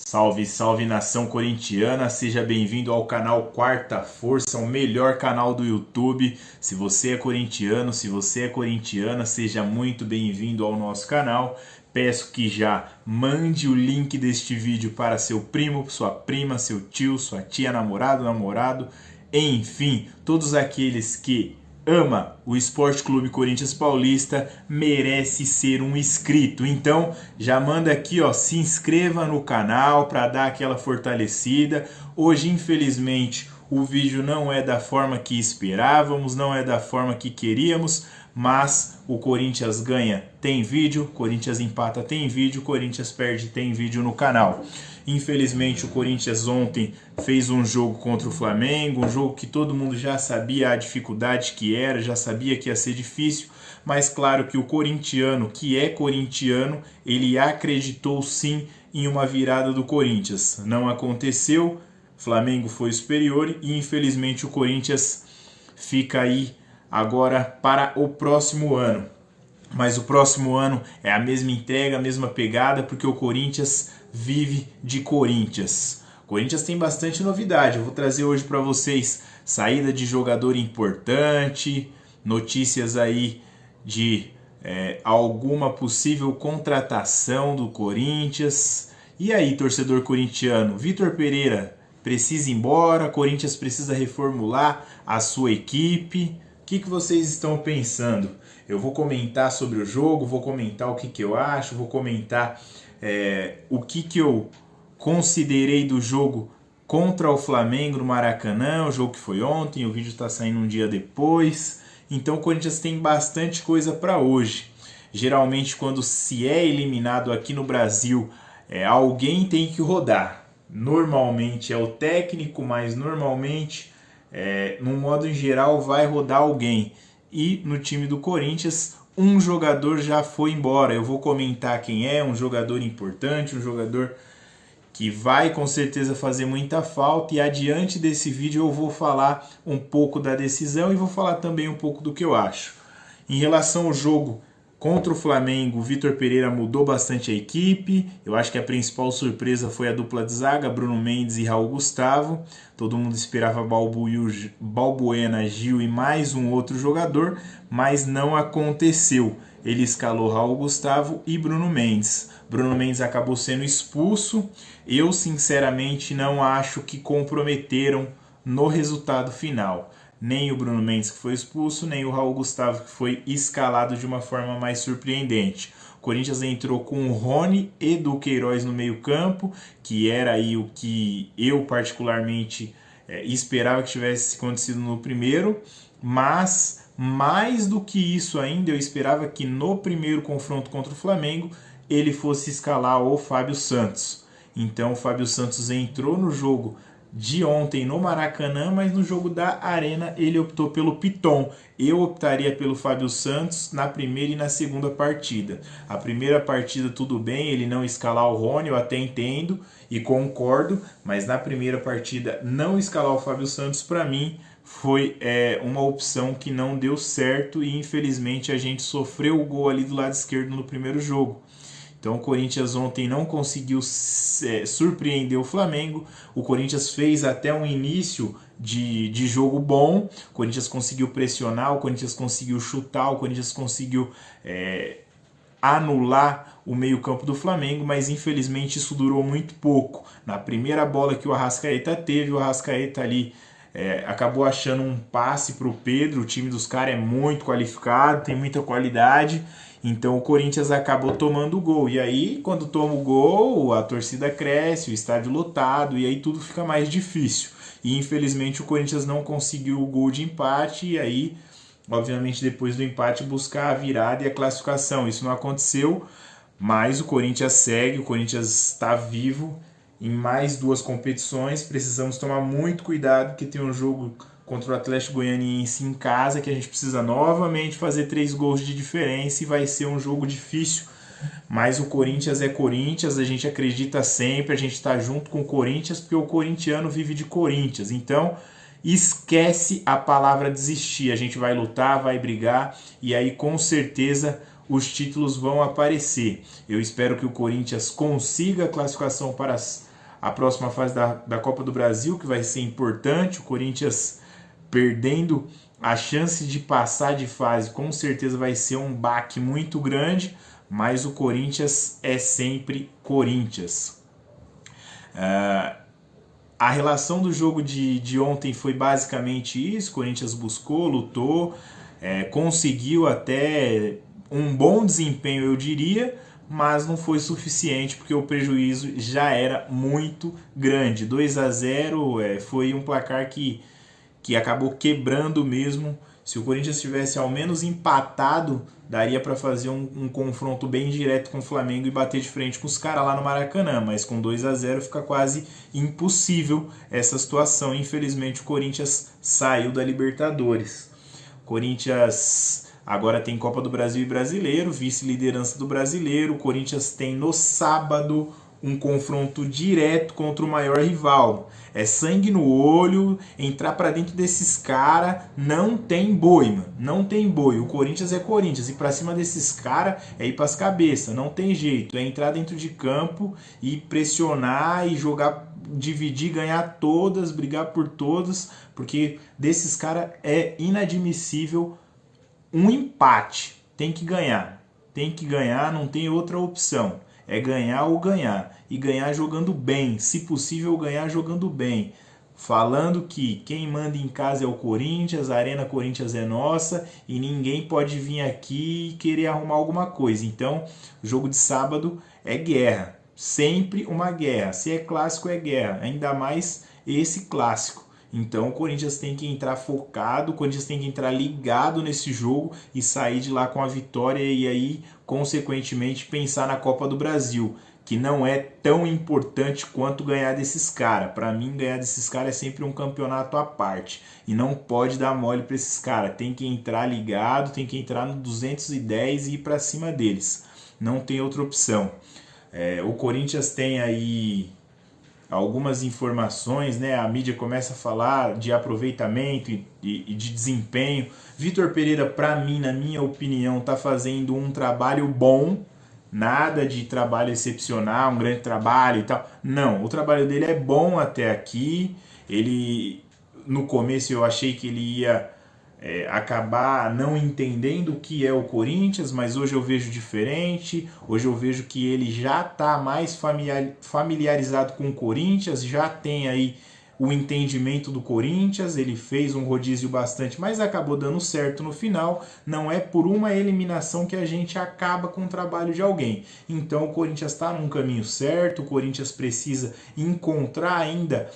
Salve, salve nação corintiana, seja bem-vindo ao canal Quarta Força, o melhor canal do YouTube. Se você é corintiano, se você é corintiana, seja muito bem-vindo ao nosso canal. Peço que já mande o link deste vídeo para seu primo, sua prima, seu tio, sua tia, namorado, enfim, todos aqueles que ama o Esporte Clube Corinthians Paulista, merece ser um inscrito. Então, já manda aqui, ó, se inscreva no canal para dar aquela fortalecida. Hoje, infelizmente, o vídeo não é da forma que esperávamos, não é da forma que queríamos, mas o Corinthians ganha, tem vídeo, Corinthians empata, tem vídeo, Corinthians perde, tem vídeo no canal. Infelizmente o Corinthians ontem fez um jogo contra o Flamengo, um jogo que todo mundo já sabia a dificuldade que era, já sabia que ia ser difícil, mas claro que o corintiano, que é corintiano, ele acreditou sim em uma virada do Corinthians. Não aconteceu, Flamengo foi superior e infelizmente o Corinthians fica aí agora para o próximo ano. Mas o próximo ano é a mesma entrega, a mesma pegada, porque o Corinthians vive de Corinthians. O Corinthians tem bastante novidade. Eu vou trazer hoje para vocês saída de jogador importante, notícias aí de alguma possível contratação do Corinthians. E aí, torcedor corintiano, Vitor Pereira precisa ir embora, Corinthians precisa reformular a sua equipe. O que vocês estão pensando? Eu vou comentar sobre o jogo, vou comentar o que eu acho, vou comentar o que eu considerei do jogo contra o Flamengo no Maracanã, o jogo que foi ontem, o vídeo está saindo um dia depois. Então o Corinthians tem bastante coisa para hoje. Geralmente quando se é eliminado aqui no Brasil, alguém tem que rodar. Normalmente é o técnico, mas normalmente, no modo em geral, vai rodar alguém. E no time do Corinthians, um jogador já foi embora. Eu vou comentar quem é, um jogador importante, um jogador que vai com certeza fazer muita falta. E adiante desse vídeo eu vou falar um pouco da decisão e vou falar também um pouco do que eu acho. Em relação ao jogo contra o Flamengo, o Vitor Pereira mudou bastante a equipe. Eu acho que a principal surpresa foi a dupla de zaga, Bruno Mendes e Raul Gustavo. Todo mundo esperava Balbuena, Gil e mais um outro jogador, mas não aconteceu. Ele escalou Raul Gustavo e Bruno Mendes. Bruno Mendes acabou sendo expulso. Eu, sinceramente, não acho que comprometeram no resultado final. Nem o Bruno Mendes que foi expulso, nem o Raul Gustavo que foi escalado de uma forma mais surpreendente. O Corinthians entrou com o Rony e Duqueiroz no meio campo, que era aí o que eu particularmente esperava que tivesse acontecido no primeiro, mas mais do que isso ainda, eu esperava que no primeiro confronto contra o Flamengo ele fosse escalar o Fábio Santos. Então o Fábio Santos entrou no jogo de ontem no Maracanã, mas no jogo da Arena ele optou pelo Piton. Eu optaria pelo Fábio Santos na primeira e na segunda partida. A primeira partida tudo bem, ele não escalar o Rony, eu até entendo e concordo, mas na primeira partida não escalar o Fábio Santos para mim foi uma opção que não deu certo e infelizmente a gente sofreu o gol ali do lado esquerdo no primeiro jogo. Então o Corinthians ontem não conseguiu surpreender o Flamengo. O Corinthians fez até um início de jogo bom. O Corinthians conseguiu pressionar, o Corinthians conseguiu chutar, o Corinthians conseguiu anular o meio-campo do Flamengo, mas infelizmente isso durou muito pouco. Na primeira bola que o Arrascaeta teve, o Arrascaeta ali acabou achando um passe para o Pedro. O time dos caras é muito qualificado, tem muita qualidade. Então o Corinthians acabou tomando o gol. E aí, quando toma o gol, a torcida cresce, o estádio lotado, e aí tudo fica mais difícil. E infelizmente o Corinthians não conseguiu o gol de empate, e aí, obviamente, depois do empate, buscar a virada e a classificação. Isso não aconteceu, mas o Corinthians segue, o Corinthians está vivo em mais duas competições. Precisamos tomar muito cuidado, porque tem um jogo contra o Atlético Goianiense em casa, que a gente precisa novamente fazer 3 gols de diferença e vai ser um jogo difícil, mas o Corinthians é Corinthians, a gente acredita sempre, a gente está junto com o Corinthians, porque o corintiano vive de Corinthians. Então esquece a palavra desistir, a gente vai lutar, vai brigar, e aí com certeza os títulos vão aparecer. Eu espero que o Corinthians consiga a classificação para a próxima fase da Copa do Brasil, que vai ser importante. O Corinthians perdendo a chance de passar de fase, com certeza vai ser um baque muito grande, mas o Corinthians é sempre Corinthians. A relação do jogo de ontem foi basicamente isso. O Corinthians buscou, lutou, conseguiu até um bom desempenho, eu diria, mas não foi suficiente porque o prejuízo já era muito grande. 2-0 foi um placar que acabou quebrando mesmo. Se o Corinthians tivesse ao menos empatado, daria para fazer um confronto bem direto com o Flamengo e bater de frente com os caras lá no Maracanã, mas com 2-0 fica quase impossível essa situação. Infelizmente o Corinthians saiu da Libertadores. O Corinthians agora tem Copa do Brasil e Brasileiro, vice-liderança do Brasileiro. O Corinthians tem no sábado um confronto direto contra o maior rival. É sangue no olho, entrar para dentro desses caras, não tem boi, mano. Não tem boi. O Corinthians é Corinthians e para cima desses caras é ir para as cabeças, não tem jeito. É entrar dentro de campo e pressionar e jogar, dividir, ganhar todas, brigar por todas, porque desses caras é inadmissível um empate. Tem que ganhar, não tem outra opção. É ganhar ou ganhar. E ganhar jogando bem. Se possível, ganhar jogando bem. Falando que quem manda em casa é o Corinthians, a Arena Corinthians é nossa e ninguém pode vir aqui e querer arrumar alguma coisa. Então, o jogo de sábado é guerra. Sempre uma guerra. Se é clássico, é guerra. Ainda mais esse clássico. Então o Corinthians tem que entrar focado, o Corinthians tem que entrar ligado nesse jogo e sair de lá com a vitória e aí, consequentemente, pensar na Copa do Brasil, que não é tão importante quanto ganhar desses caras. Para mim, ganhar desses caras é sempre um campeonato à parte e não pode dar mole para esses caras. Tem que entrar ligado, tem que entrar no 210 e ir para cima deles. Não tem outra opção. O Corinthians tem aí algumas informações, né? A mídia começa a falar de aproveitamento e de desempenho. Vitor Pereira, para mim, na minha opinião, está fazendo um trabalho bom, nada de trabalho excepcional, um grande trabalho e tal. Não, o trabalho dele é bom até aqui. Ele, no começo eu achei que ele ia acabar não entendendo o que é o Corinthians, mas hoje eu vejo diferente. Hoje eu vejo que ele já está mais familiarizado com o Corinthians, já tem aí o entendimento do Corinthians. Ele fez um rodízio bastante, mas acabou dando certo no final. Não é por uma eliminação que a gente acaba com o trabalho de alguém. Então o Corinthians está num caminho certo. O Corinthians precisa encontrar ainda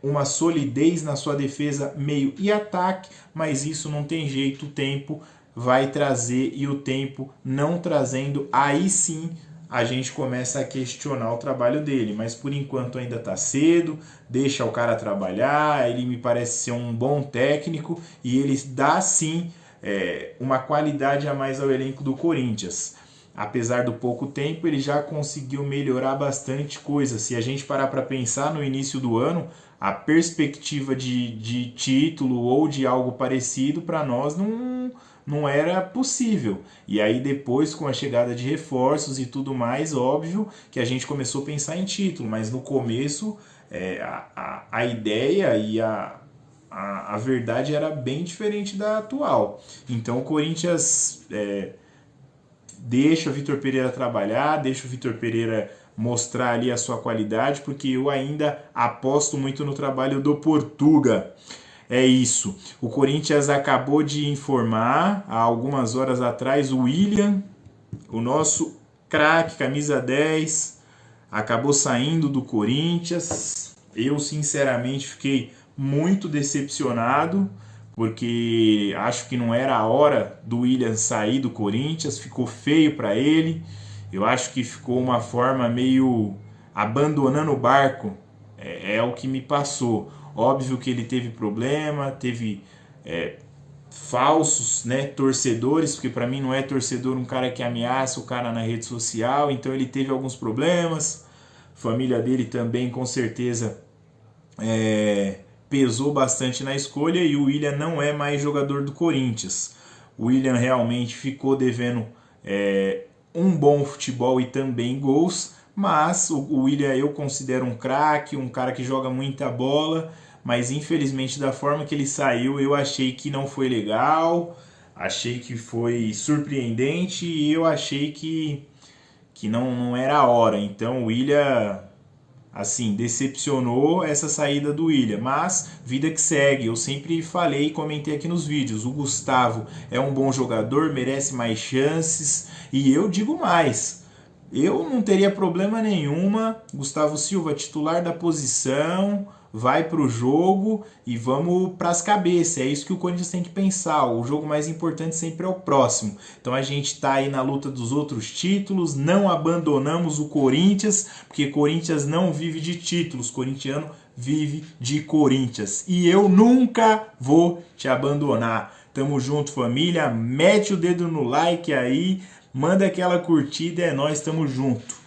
uma solidez na sua defesa, meio e ataque, mas isso não tem jeito, o tempo vai trazer, e o tempo não trazendo, aí sim a gente começa a questionar o trabalho dele, mas por enquanto ainda está cedo, deixa o cara trabalhar. Ele me parece ser um bom técnico e ele dá sim uma qualidade a mais ao elenco do Corinthians. Apesar do pouco tempo, ele já conseguiu melhorar bastante coisa. Se a gente parar para pensar no início do ano, a perspectiva de título ou de algo parecido para nós não era possível. E aí depois, com a chegada de reforços e tudo mais, óbvio que a gente começou a pensar em título, mas no começo a ideia e a verdade era bem diferente da atual. Então o Corinthians deixa o Vitor Pereira trabalhar, deixa o Vitor Pereira mostrar ali a sua qualidade, porque eu ainda aposto muito no trabalho do Portuga. É isso. O Corinthians acabou de informar, há algumas horas atrás, o William, o nosso craque, camisa 10, acabou saindo do Corinthians. Eu, sinceramente, fiquei muito decepcionado, porque acho que não era a hora do William sair do Corinthians, ficou feio para ele. Eu acho que ficou uma forma meio abandonando o barco, é o que me passou. Óbvio que ele teve problema, teve falsos, né, torcedores, porque para mim não é torcedor um cara que ameaça o cara na rede social, então ele teve alguns problemas. A família dele também, com certeza, pesou bastante na escolha, e o William não é mais jogador do Corinthians. O William realmente ficou devendo um bom futebol e também gols, mas o William eu considero um craque, um cara que joga muita bola, mas infelizmente da forma que ele saiu eu achei que não foi legal, achei que foi surpreendente e eu achei que não era a hora. Então o William, assim, decepcionou essa saída do William, mas vida que segue. Eu sempre falei e comentei aqui nos vídeos, o Gustavo é um bom jogador, merece mais chances, e eu digo mais, eu não teria problema nenhuma, Gustavo Silva titular da posição, vai pro jogo e vamos pras cabeças. É isso que o Corinthians tem que pensar. O jogo mais importante sempre é o próximo. Então a gente tá aí na luta dos outros títulos, não abandonamos o Corinthians, porque Corinthians não vive de títulos, corintiano vive de Corinthians. E eu nunca vou te abandonar. Tamo junto, família. Mete o dedo no like aí, manda aquela curtida, é nóis, tamo junto.